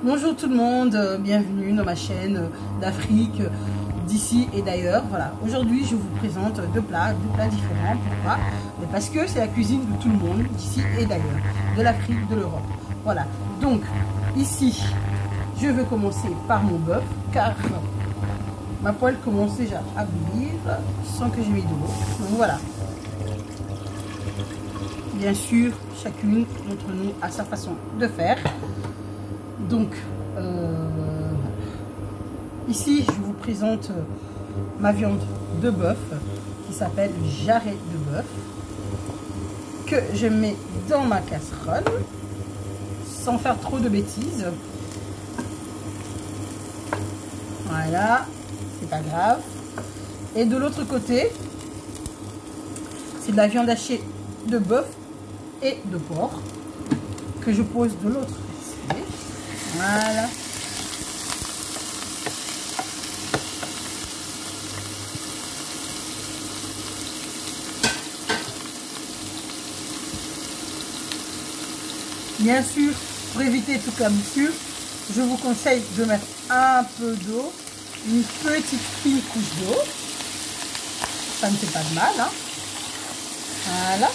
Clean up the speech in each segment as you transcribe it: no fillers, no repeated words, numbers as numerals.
Bonjour tout le monde, bienvenue dans ma chaîne d'Afrique, d'ici et d'ailleurs. Voilà, aujourd'hui je vous présente deux plats différents. Pourquoi? Parce que c'est la cuisine de tout le monde, d'ici et d'ailleurs, de l'Afrique, de l'Europe. Voilà, donc ici je vais commencer par mon bœuf car ma poêle commence déjà à bouillir sans que j'ai mis de l'eau. Donc voilà. Bien sûr, chacune d'entre nous a sa façon de faire. Donc, ici, je vous présente ma viande de bœuf qui s'appelle jarret de bœuf que je mets dans ma casserole sans faire trop de bêtises. Voilà, c'est pas grave. Et de l'autre côté, c'est de la viande hachée de bœuf et de porc que je pose de l'autre côté. Voilà. Bien sûr, pour éviter toute la moussure, je vous conseille de mettre un peu d'eau, une petite fine couche d'eau. Ça ne fait pas de mal, hein. Voilà.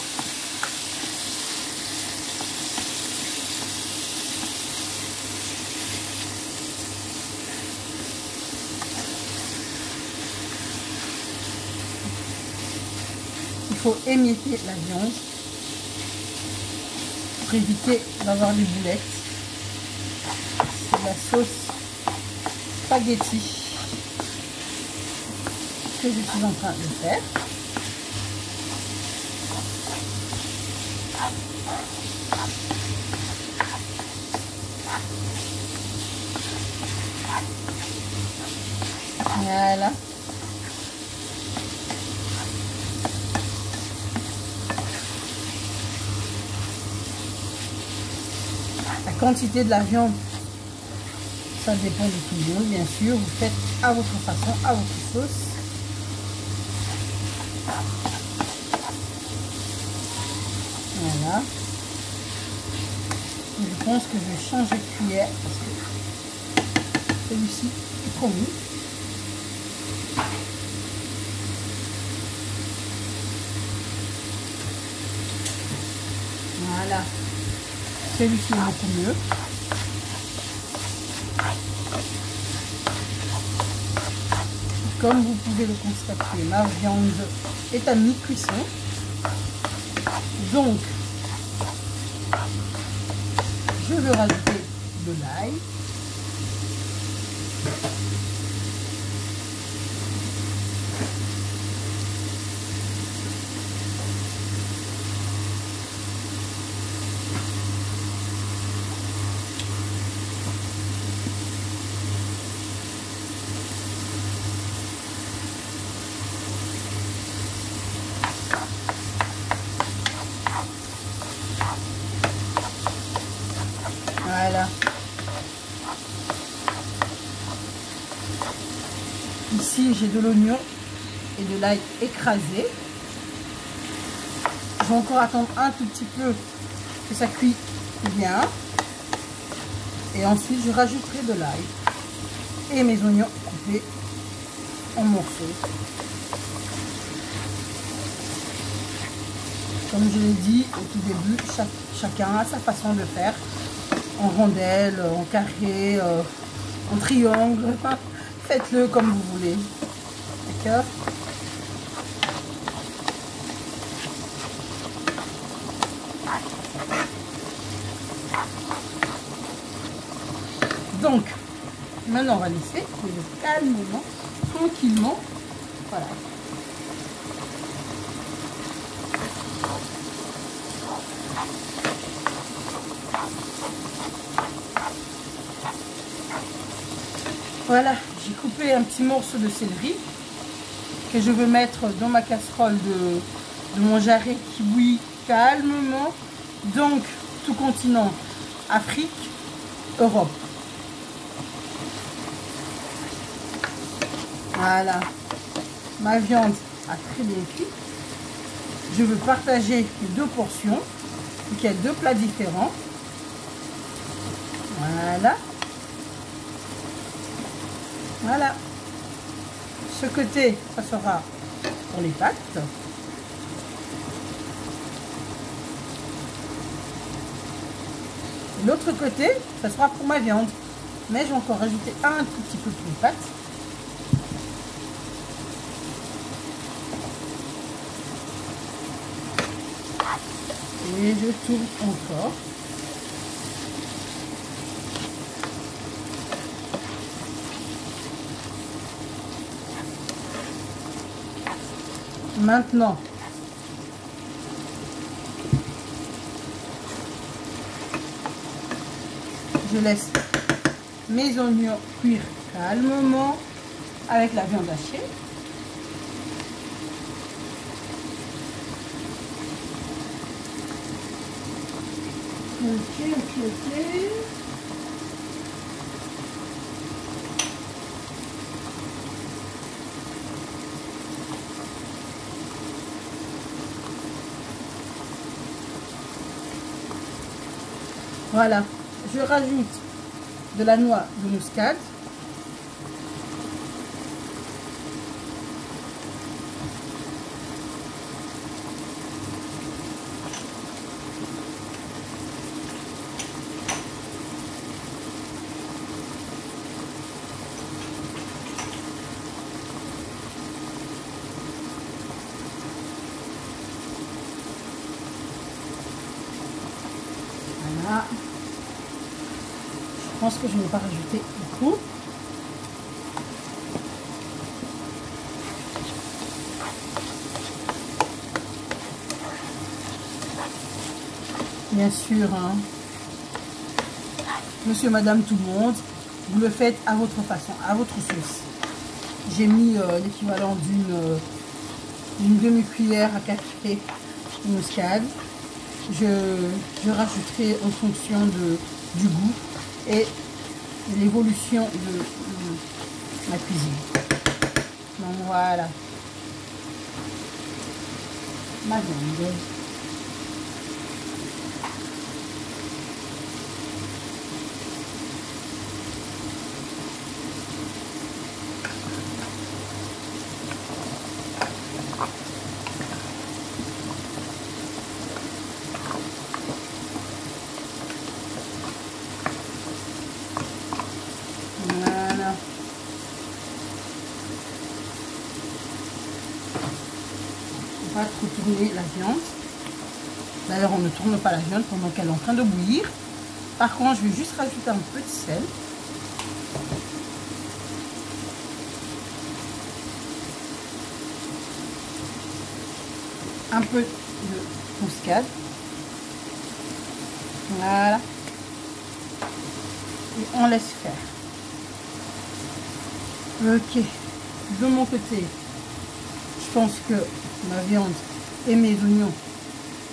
Il faut émietter la viande pour éviter d'avoir des boulettes. C'est de la sauce spaghetti que je suis en train de faire. Voilà. La quantité de la viande, ça dépend de tout le monde, bien sûr. Vous faites à votre façon, à votre sauce. Voilà. Je pense que je vais changer de cuillère parce que celui-ci est trop mou. Voilà. Celui-ci est beaucoup mieux. Comme vous pouvez le constater, ma viande est à mi-cuisson. Donc, je vais rajouter de l'ail. Voilà. Ici, j'ai de l'oignon et de l'ail écrasé. Je vais encore attendre un tout petit peu que ça cuise bien. Et ensuite, je rajouterai de l'ail et mes oignons coupés en morceaux. Comme je l'ai dit au tout début, chacun a sa façon de faire. En rondelles, en carré, en triangle. Faites-le comme vous voulez. D'accord? Donc, maintenant on va laisser calmement, tranquillement. Voilà. Voilà, j'ai coupé un petit morceau de céleri que je vais mettre dans ma casserole de mon jarret qui bouillit calmement. Donc, tout continent, Afrique, Europe. Voilà, ma viande a très bien cuit. Je veux partager les deux portions, donc il y a deux plats différents. Voilà. Voilà. Ce côté, ça sera pour les pâtes. L'autre côté, ça sera pour ma viande. Mais je vais encore rajouter un tout petit peu pour les pâtes. Et je tourne encore. Maintenant, je laisse mes oignons cuire calmement avec la viande hachée. Ok. Voilà, je rajoute de la noix de muscade. Voilà. Je pense que je ne vais pas rajouter beaucoup. Bien sûr, hein, monsieur, madame, tout le monde, vous le faites à votre façon, à votre sauce. J'ai mis l'équivalent d'une demi-cuillère à café de muscade. Je rajouterai en fonction du goût et l'évolution de ma cuisine. Donc voilà, ma viande. Voilà. On va trop tourner la viande. D'ailleurs, on ne tourne pas la viande pendant qu'elle est en train de bouillir. Par contre, je vais juste rajouter un peu de sel. Un peu de muscade. Voilà. Et on laisse faire. Ok. De mon côté, je pense que ma viande et mes oignons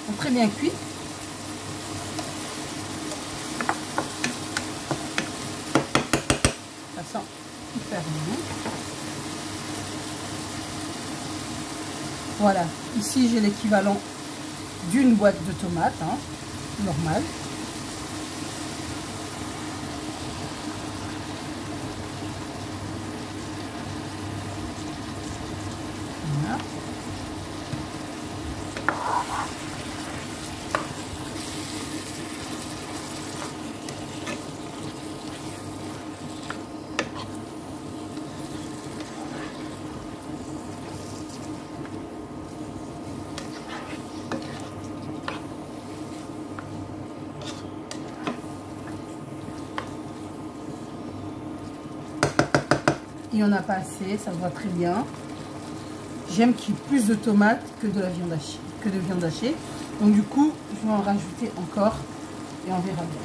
sont très bien cuits. Ça sent hyper bon. Voilà. Ici, j'ai l'équivalent d'une boîte de tomates, hein, normale. Voilà. Il n'y en a pas assez, ça va très bien. J'aime qu'il y ait plus de tomates que de la viande hachée, Donc du coup, je vais en rajouter encore et on verra bien.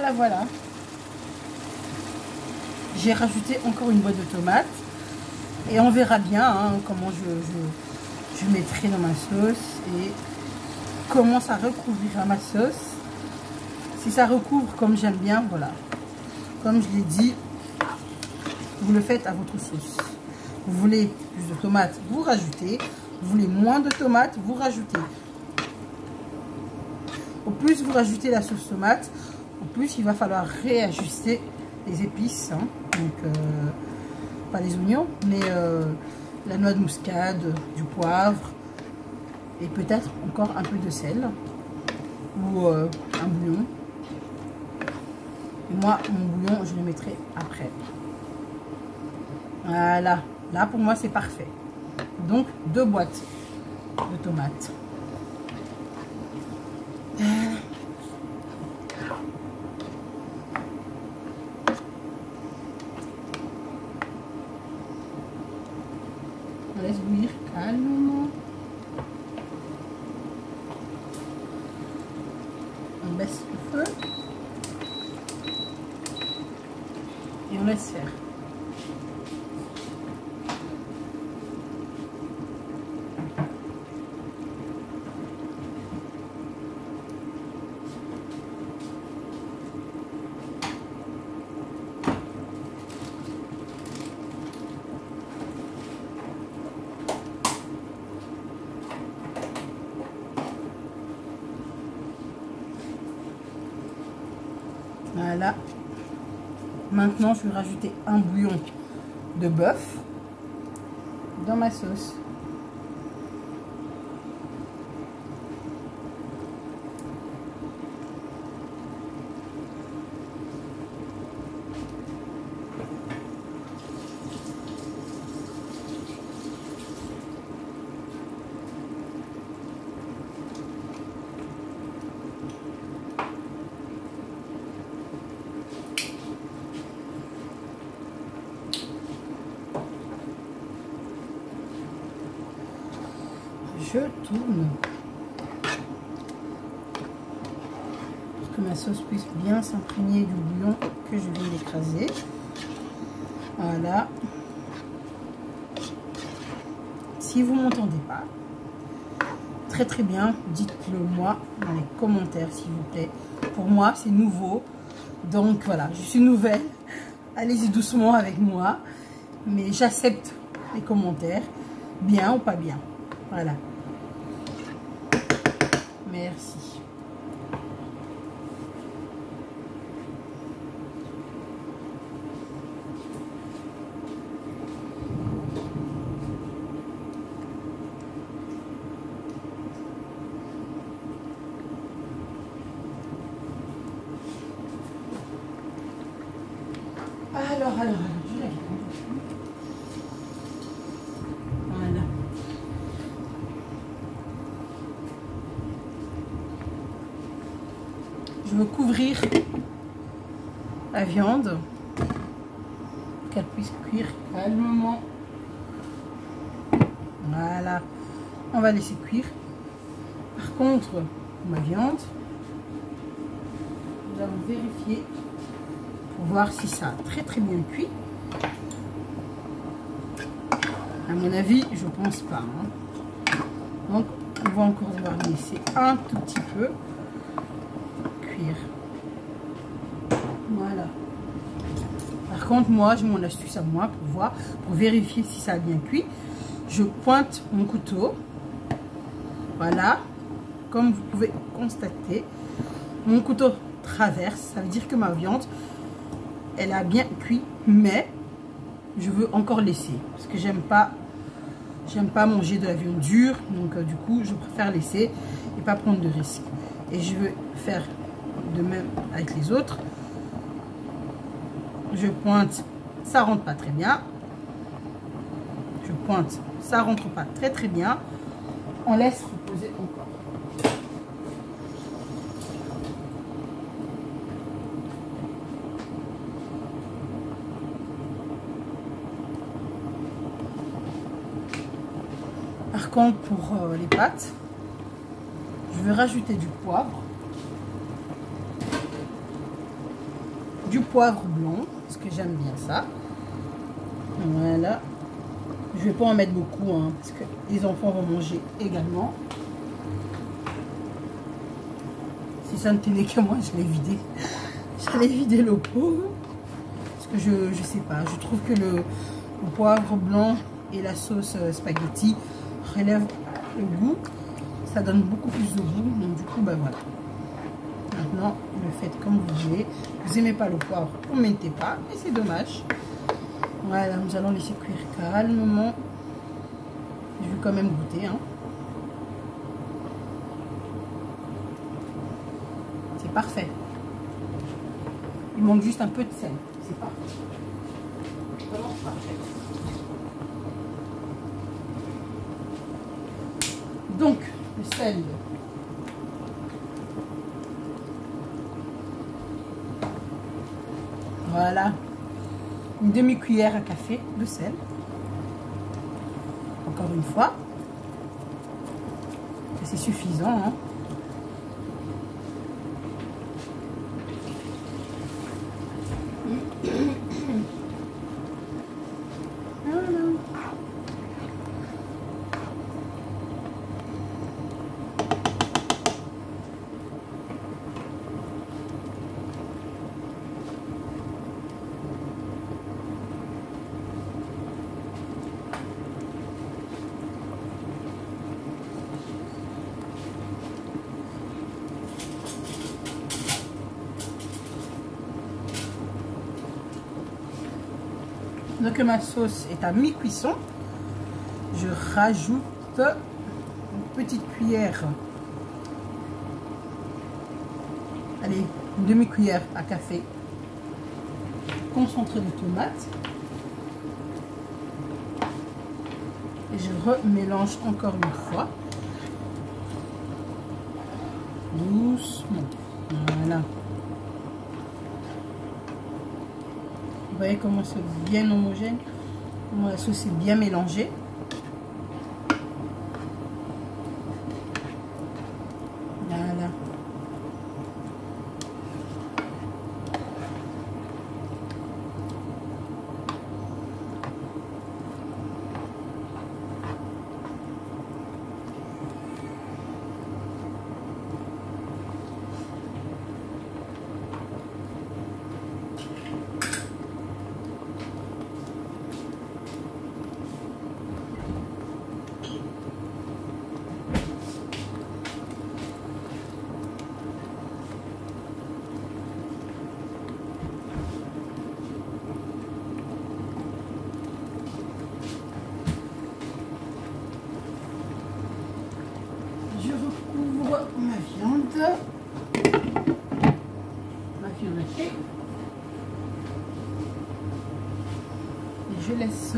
ben voilà. J'ai rajouté encore une boîte de tomates. Et on verra bien hein, comment je mettrai dans ma sauce et comment ça recouvrira ma sauce. Si ça recouvre comme j'aime bien, voilà. Comme je l'ai dit, vous le faites à votre sauce. Vous voulez plus de tomates, vous rajoutez. Vous voulez moins de tomates, vous rajoutez. Au plus vous rajoutez la sauce tomate, au plus il va falloir réajuster les épices. Hein. Donc, pas les oignons, mais la noix de muscade, du poivre et peut-être encore un peu de sel ou un bouillon. Et moi, mon bouillon, je le mettrai après. Voilà, là pour moi c'est parfait. Donc 2 boîtes de tomates. On laisse bouillir calmement. On baisse le feu. Et on laisse faire. Voilà. Maintenant, je vais rajouter un bouillon de bœuf dans ma sauce. Je tourne pour que ma sauce puisse bien s'imprégner du bouillon que je viens d'écraser. Voilà. Si vous m'entendez pas très bien, dites-le moi dans les commentaires s'il vous plaît. Pour moi c'est nouveau, donc voilà, je suis nouvelle, allez-y doucement avec moi, mais j'accepte les commentaires, bien ou pas bien. Voilà. Merci. Alors, je l'ai. Voilà. Je veux couvrir la viande pour qu'elle puisse cuire calmement. Voilà. On va laisser cuire. Par contre, ma viande, nous allons vérifier pour voir si ça a très bien cuit. À mon avis, je pense pas. Hein. Donc, on va encore devoir laisser un tout petit peu cuire. Voilà. Par contre, moi, j'ai mon astuce à moi pour voir, pour vérifier si ça a bien cuit. Je pointe mon couteau. Voilà. Comme vous pouvez constater, mon couteau traverse. Ça veut dire que ma viande, elle a bien cuit, mais je veux encore laisser parce que j'aime pas manger de la viande dure, donc du coup je préfère laisser et pas prendre de risques. Et je veux faire de même avec les autres. Je pointe, ça rentre pas très bien. Je pointe, ça rentre pas très bien. On laisse reposer encore. Par contre, pour les pâtes, je vais rajouter du poivre. du poivre blanc, parce que j'aime bien ça. Voilà. Je vais pas en mettre beaucoup, hein, parce que les enfants vont manger également. Si ça ne tenait qu'à moi, je l'ai vidé. J'allais vider le pot. Parce que je sais pas, je trouve que le poivre blanc et la sauce spaghetti relèvent le goût. Ça donne beaucoup plus de goût. Donc du coup, ben voilà. Maintenant, le faites comme vous voulez. Vous n'aimez pas le poivre, vous ne mettez pas. Mais c'est dommage. Voilà, nous allons laisser cuire calmement. Je vais quand même goûter. Hein. C'est parfait. Il manque juste un peu de sel. C'est parfait. Vraiment parfait. Donc, le sel. Voilà. Une demi-cuillère à café de sel. Encore une fois. C'est suffisant. Hein. Donc ma sauce est à mi-cuisson. Je rajoute une petite cuillère, allez, une demi-cuillère à café concentré de tomates. Et je remélange encore une fois. Doucement. Voilà. Vous voyez comment c'est bien homogène, comment la sauce est bien mélangée. Voilà. Ma viande hachée, et je laisse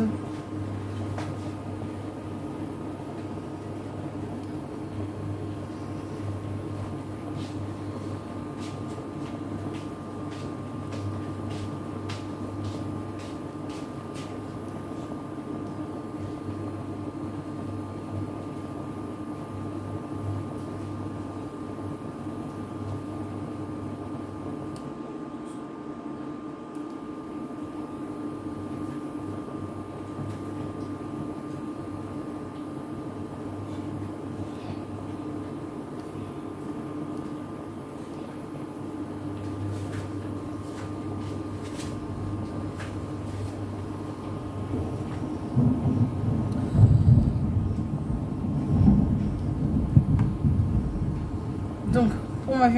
donc pour ma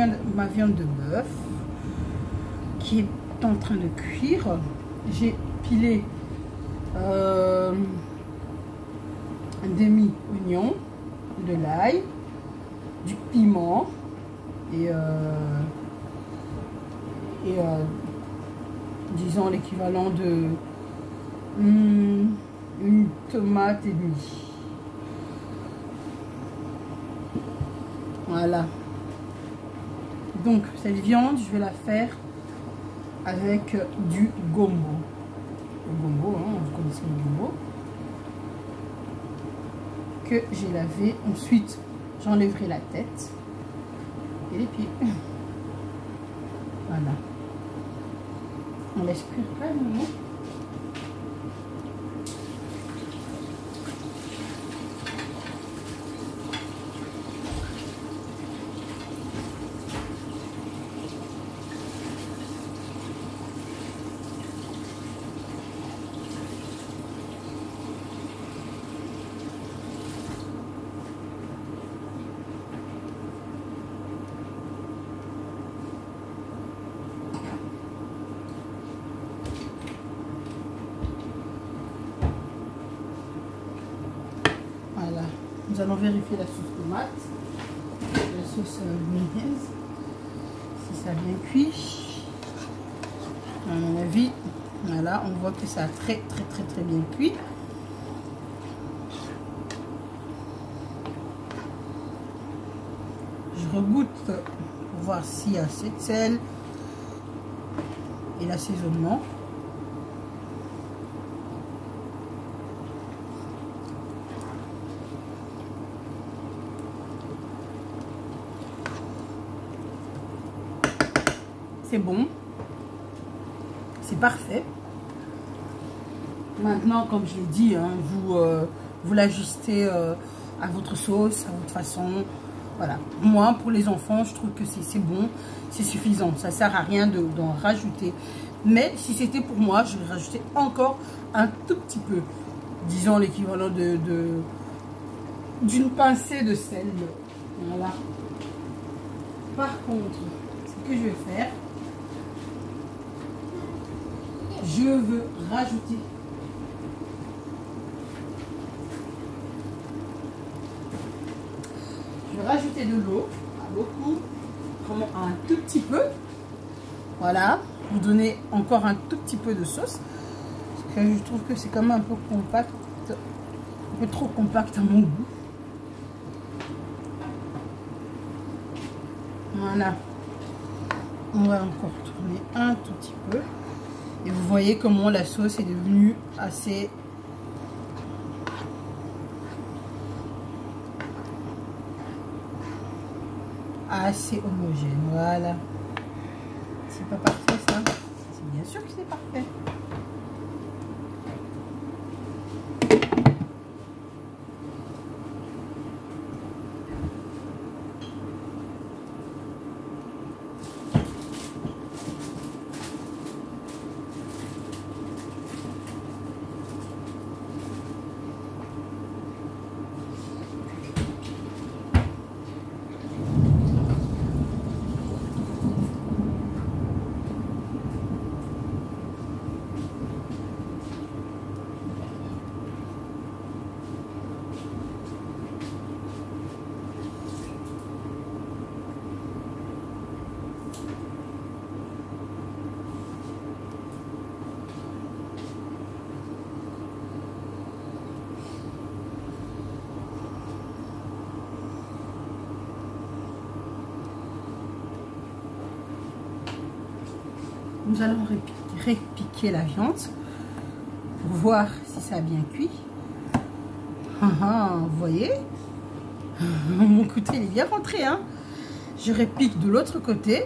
viande de bœuf qui est en train de cuire. J'ai pilé un demi-oignon, de l'ail, du piment et disons l'équivalent de une tomate et demie. Voilà. Donc cette viande, je vais la faire avec du gombo. Le gombo, hein, vous connaissez le gombo. Que j'ai lavé. Ensuite, j'enlèverai la tête et les pieds. Voilà. On laisse cuire calmement. Voilà, nous allons vérifier la sauce tomate, la sauce mayonnaise, si ça a bien cuit. À mon avis, voilà, on voit que ça a très bien cuit. Je regoute pour voir s'il y a assez de sel et l'assaisonnement. C'est bon, c'est parfait. Maintenant, comme je l'ai dit, hein, vous l'ajustez à votre sauce, à votre façon. Voilà. Moi, pour les enfants, je trouve que c'est bon, c'est suffisant. Ça ne sert à rien d'en rajouter. Mais si c'était pour moi, je vais rajouter encore un tout petit peu. Disons l'équivalent d'une pincée de sel. Voilà. Par contre, ce que je vais faire, je veux rajouter de l'eau, pas beaucoup, vraiment un tout petit peu. Voilà, vous donnez encore un tout petit peu de sauce. Parce que je trouve que c'est quand même un peu compact, un peu trop compact à mon goût. Voilà, on va encore tourner un tout petit peu. Et vous voyez comment la sauce est devenue assez homogène. Voilà. C'est pas parfait ça? C'est bien sûr que c'est parfait. Nous allons répiquer la viande pour voir si ça a bien cuit. Vous voyez, mon couteau il est bien rentré, hein. Je répique de l'autre côté.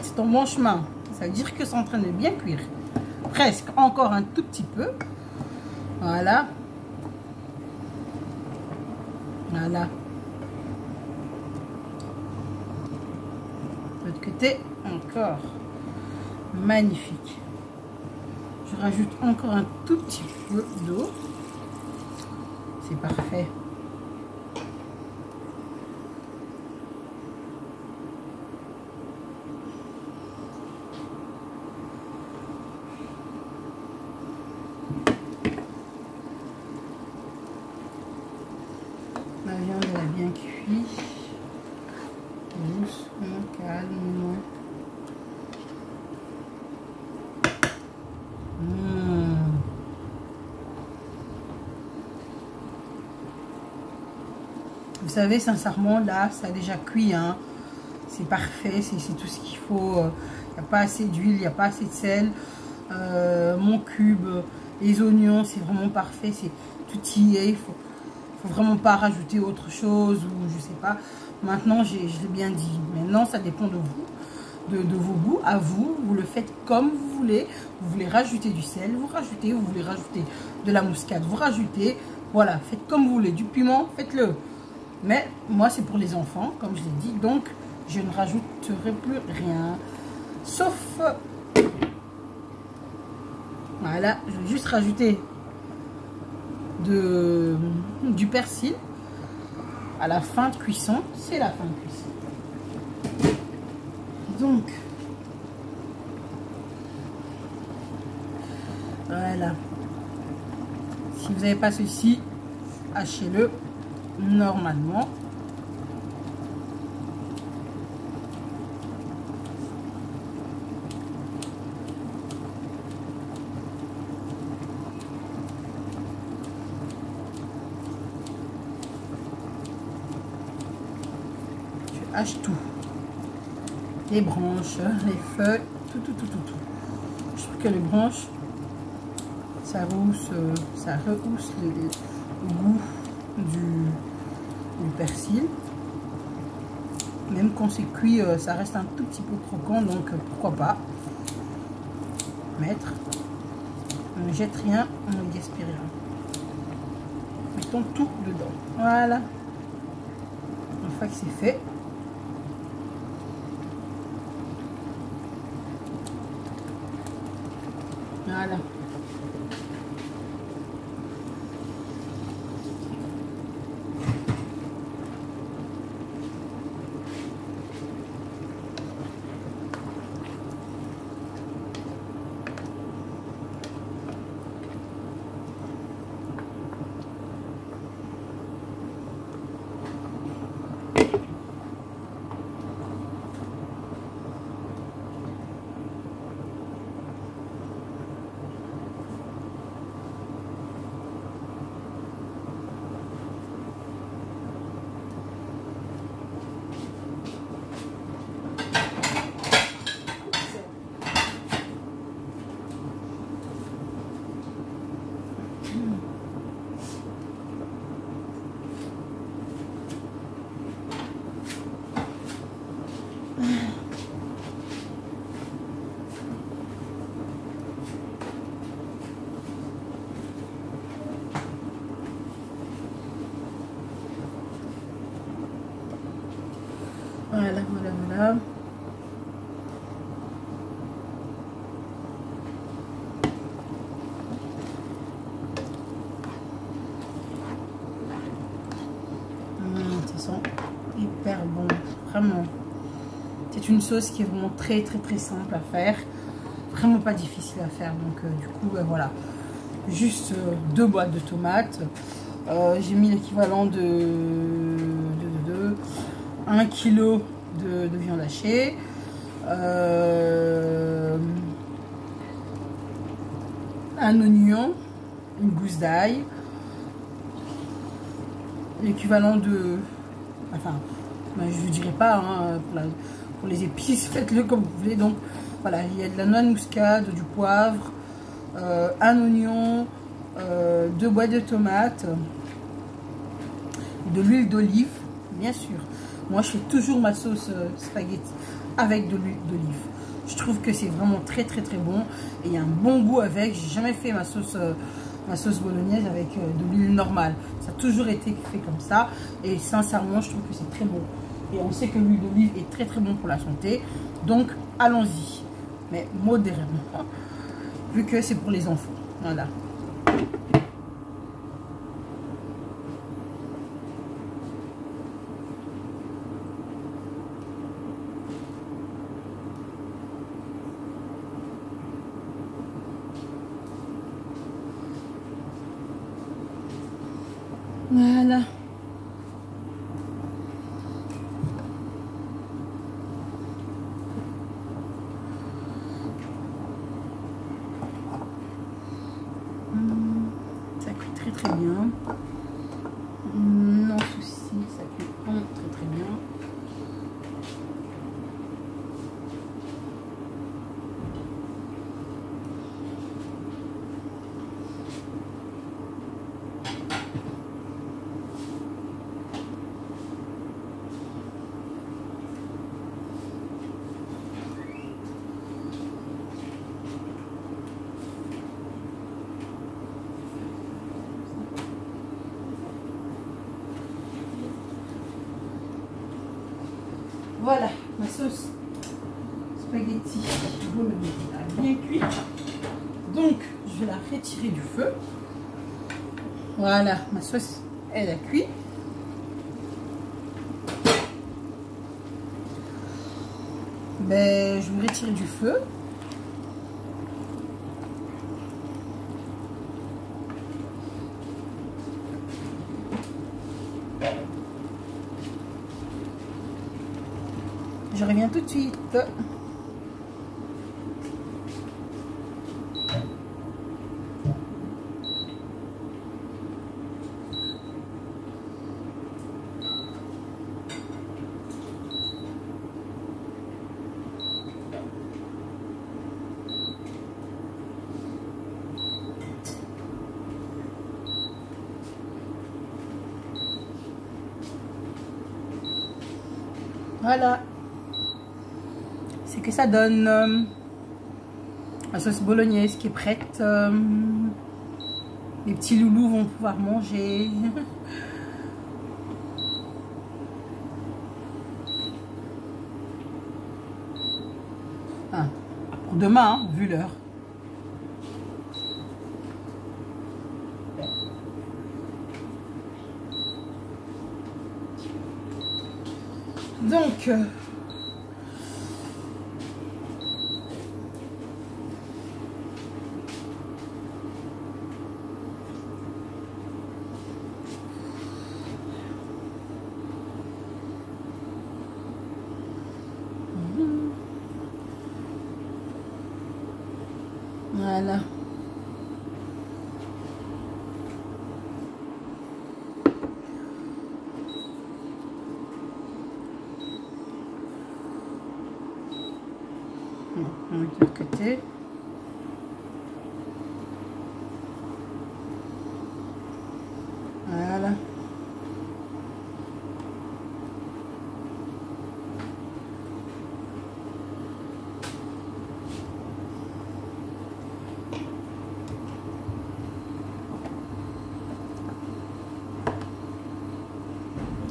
C'est en bon chemin. Ça veut dire que c'est en train de bien cuire. Presque, encore un tout petit peu. Voilà. Voilà. De l'autre côté, encore. Magnifique. Je rajoute encore un tout petit peu d'eau. C'est parfait. La viande elle a bien cuit. Doucement, calmement. Vous savez, sincèrement, là, ça a déjà cuit. Hein. C'est parfait, c'est tout ce qu'il faut. Il n'y a pas assez d'huile, il n'y a pas assez de sel. Mon cube, les oignons, c'est vraiment parfait. C'est tout y est. Il faut vraiment pas rajouter autre chose ou je sais pas. Maintenant, je l'ai bien dit. Maintenant, ça dépend de vous. de vos goûts à vous. Vous le faites comme vous voulez. Vous voulez rajouter du sel, vous rajoutez. Vous voulez rajouter de la muscade, vous rajoutez. Voilà, faites comme vous voulez. Du piment, faites-le. Mais moi, c'est pour les enfants, comme je l'ai dit. Donc, je ne rajouterai plus rien. Sauf... Voilà, je vais juste rajouter du persil à la fin de cuisson. C'est la fin de cuisson. Donc, voilà. Si vous n'avez pas ceci, hachez-le normalement. Je hache tout. Les branches, les feuilles, tout. Je trouve que les branches, ça rehausse le goût du persil. Même quand c'est cuit, ça reste un tout petit peu croquant, donc pourquoi pas mettre. On ne jette rien, on ne gaspille rien. Mettons tout dedans. Voilà. Une fois que c'est fait, voilà. Voilà. Ça sent hyper bon, vraiment. C'est une sauce qui est vraiment très simple à faire, vraiment pas difficile à faire. Donc du coup, voilà, juste 2 boîtes de tomates. J'ai mis l'équivalent de 1 kg de viande hachée, un oignon, une gousse d'ail, l'équivalent de, enfin, je ne vous dirai pas, hein, pour les épices, faites-le comme vous voulez. Donc voilà, il y a de la noix de muscade, du poivre, un oignon, 2 boîtes de tomates, de l'huile d'olive, bien sûr. Moi, je fais toujours ma sauce spaghetti avec de l'huile d'olive. Je trouve que c'est vraiment très bon et il y a un bon goût avec. J'ai jamais fait ma sauce bolognaise avec de l'huile normale. Ça a toujours été fait comme ça et sincèrement, je trouve que c'est très bon. Et on sait que l'huile d'olive est très bon pour la santé. Donc, allons-y, mais modérément, vu que c'est pour les enfants. Voilà. Voilà. Ça cuit très bien. Non souci, ça cuit très bien. Voilà, ma sauce spaghetti bolognaise a bien cuit. Donc, je vais la retirer du feu. Voilà, ma sauce, elle a cuit. Ben, je vais retirer du feu. Je reviens tout de suite. Voilà. C'est que ça donne la sauce bolognaise qui est prête. Les petits loulous vont pouvoir manger. Ah, pour demain, hein, vu l'heure. Donc, voilà. On met de l'autre côté. Voilà.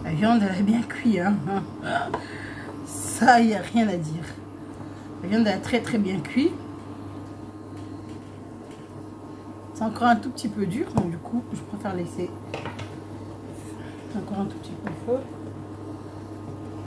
La viande, elle est bien cuite, hein. Ça, il n'y a rien à dire. La viande, elle est très très bien cuite. C'est encore un tout petit peu dur, donc du coup, je préfère laisser encore un tout petit peu de feu.